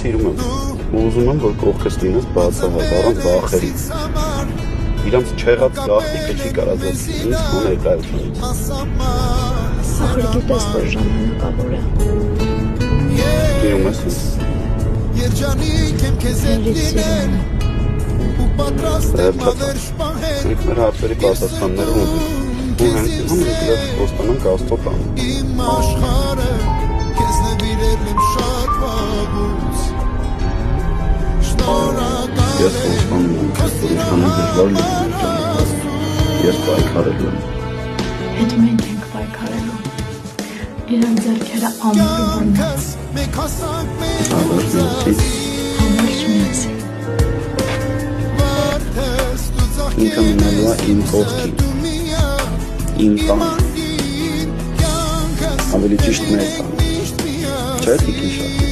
սիրում եմ ու ուզում եմ, որ կողքս լինես բացահայտ, առանց վախերի։ Իրանց չեղած գաղտնիքը չի կարած ինձ ու ներկայությունից։ Ախր գիտես, որ ժամանակավոր է։ Սիրում ես ինձ։ Հերից սիրում եմ։ Մենք մեր հարցերի պատասխանները ունենք ու հենց հիմա մենք դեռ խոստանանք Աստծո տանը։ Ես խոստանում եմ, որ իշխանը դժվար լինի ճանապարհ։ Ես պայքարելու եմ։ Հետ մենք ենք պայքարելու։ Իրան ձեռքերը ամուր բռնած։ Հավերժ միացի։ Համարժ միացի։ Ինքը մնալու է իմ կողքին, իմ տան, ավելի ճիշտ մեր տան, չէ՞ Տիկին Շահ։